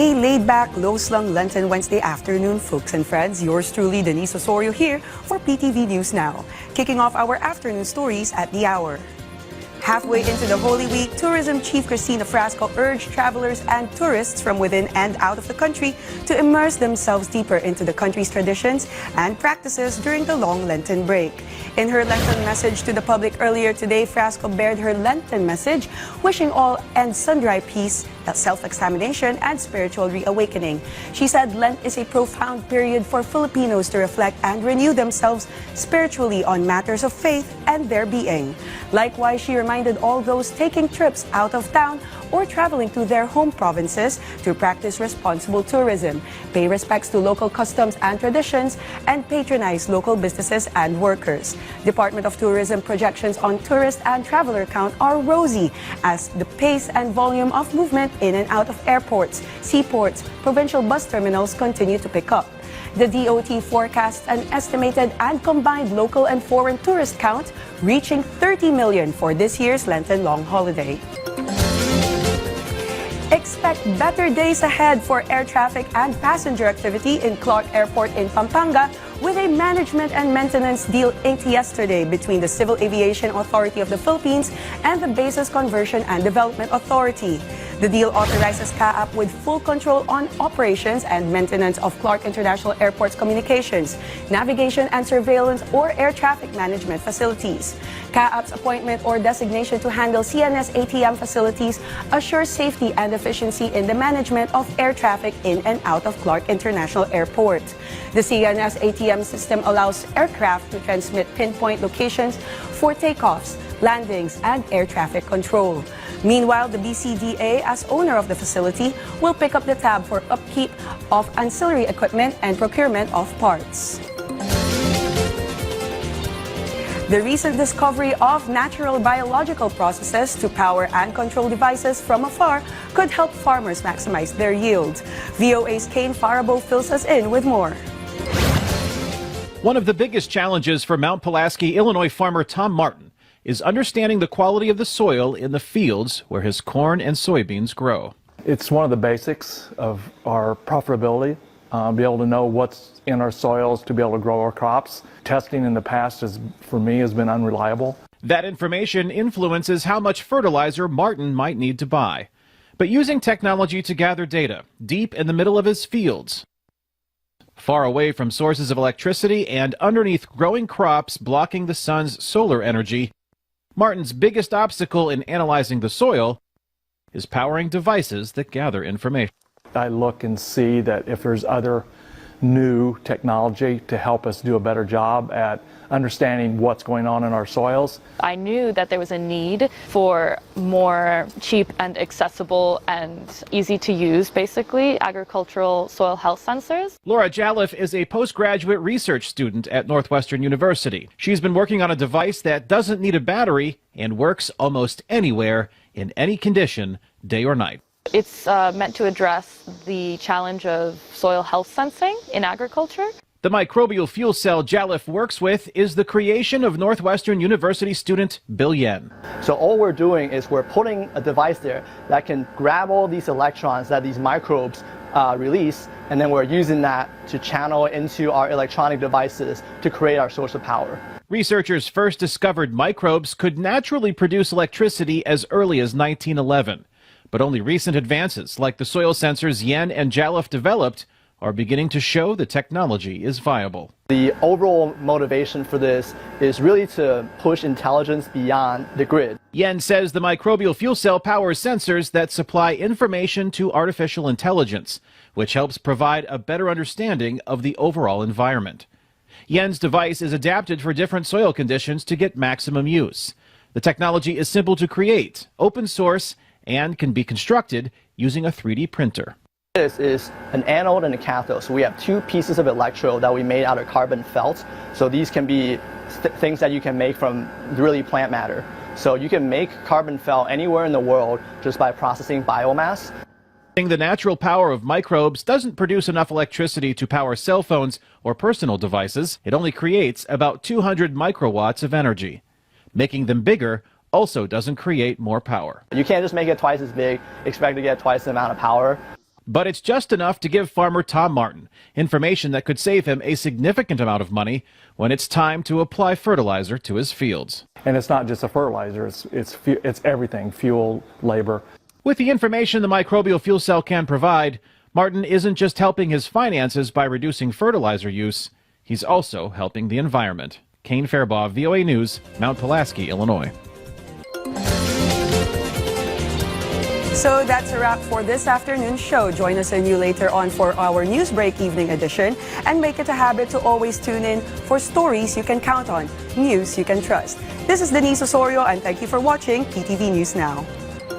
A laid-back, low-slung Lenten Wednesday afternoon, folks and friends. Yours truly, Denise Osorio here for PTV News Now. Kicking off our afternoon stories at the hour. Halfway into the Holy Week, Tourism Chief Cristina Frasco urged travelers and tourists from within and out of the country to immerse themselves deeper into the country's traditions and practices during the long Lenten break. In her Lenten message to the public earlier today, Frasco bared her Lenten message, wishing all and sundry peace, self-examination, and spiritual reawakening. She said Lent is a profound period for Filipinos to reflect and renew themselves spiritually on matters of faith and their being. Likewise, she reminded all those taking trips out of town or traveling to their home provinces to practice responsible tourism, pay respects to local customs and traditions, and patronize local businesses and workers. Department of Tourism projections on tourist and traveler count are rosy as the pace and volume of movement in and out of airports, seaports, provincial bus terminals continue to pick up. The DOT forecasts an estimated and combined local and foreign tourist count reaching 30 million for this year's Lenten long holiday. Expect better days ahead for air traffic and passenger activity in Clark Airport in Pampanga with a management and maintenance deal inked yesterday between the Civil Aviation Authority of the Philippines and the Bases Conversion and Development Authority. The deal authorizes CAAP with full control on operations and maintenance of Clark International Airport's communications, navigation and surveillance or air traffic management facilities. CAAP's appointment or designation to handle CNS ATM facilities assures safety and efficiency in the management of air traffic in and out of Clark International Airport. The CNS ATM system allows aircraft to transmit pinpoint locations for takeoffs, landings, and air traffic control. Meanwhile, the BCDA, as owner of the facility, will pick up the tab for upkeep of ancillary equipment and procurement of parts. The recent discovery of natural biological processes to power and control devices from afar could help farmers maximize their yield. VOA's Kane Faribault fills us in with more. One of the biggest challenges for Mount Pulaski, Illinois farmer Tom Martin is understanding the quality of the soil in the fields where his corn and soybeans grow. It's one of the basics of our profitability, be able to know what's in our soils to be able to grow our crops. Testing in the past, for me, has been unreliable. That information influences how much fertilizer Martin might need to buy. But using technology to gather data deep in the middle of his fields, far away from sources of electricity and underneath growing crops blocking the sun's solar energy, Martin's biggest obstacle in analyzing the soil is powering devices that gather information. I look and see that if there's other new technology to help us do a better job at understanding what's going on in our soils. I knew that there was a need for more cheap and accessible and easy to use, basically, agricultural soil health sensors. Laura Jalliffe is a postgraduate research student at Northwestern University. She's been working on a device that doesn't need a battery and works almost anywhere, in any condition, day or night. It's meant to address the challenge of soil health sensing in agriculture. The microbial fuel cell Jalliffe works with is the creation of Northwestern University student Bill Yen. So all we're doing is we're putting a device there that can grab all these electrons that these microbes release, and then we're using that to channel into our electronic devices to create our source of power. Researchers first discovered microbes could naturally produce electricity as early as 1911. But only recent advances, like the soil sensors Yen and Jalliffe developed, are beginning to show the technology is viable. The overall motivation for this is really to push intelligence beyond the grid. Yen says the microbial fuel cell powers sensors that supply information to artificial intelligence, which helps provide a better understanding of the overall environment. Yen's device is adapted for different soil conditions to get maximum use. The technology is simple to create, open source, and can be constructed using a 3D printer. This is an anode and a cathode. So we have two pieces of electrode that we made out of carbon felt. So these can be things that you can make from really plant matter. So you can make carbon felt anywhere in the world just by processing biomass. The natural power of microbes doesn't produce enough electricity to power cell phones or personal devices. It only creates about 200 microwatts of energy. Making them bigger also doesn't create more power. You can't just make it twice as big, expect to get twice the amount of power. But it's just enough to give farmer Tom Martin information that could save him a significant amount of money when it's time to apply fertilizer to his fields. And it's not just a fertilizer, it's everything, fuel, labor. With the information the microbial fuel cell can provide, Martin isn't just helping his finances by reducing fertilizer use, he's also helping the environment. Kane Fairbaugh, VOA News, Mount Pulaski, Illinois. So that's a wrap for this afternoon's show. Join us anew later on for our news break evening edition, and make it a habit to always tune in for stories you can count on, news you can trust. This is Denise Osorio, and thank you for watching PTV News Now.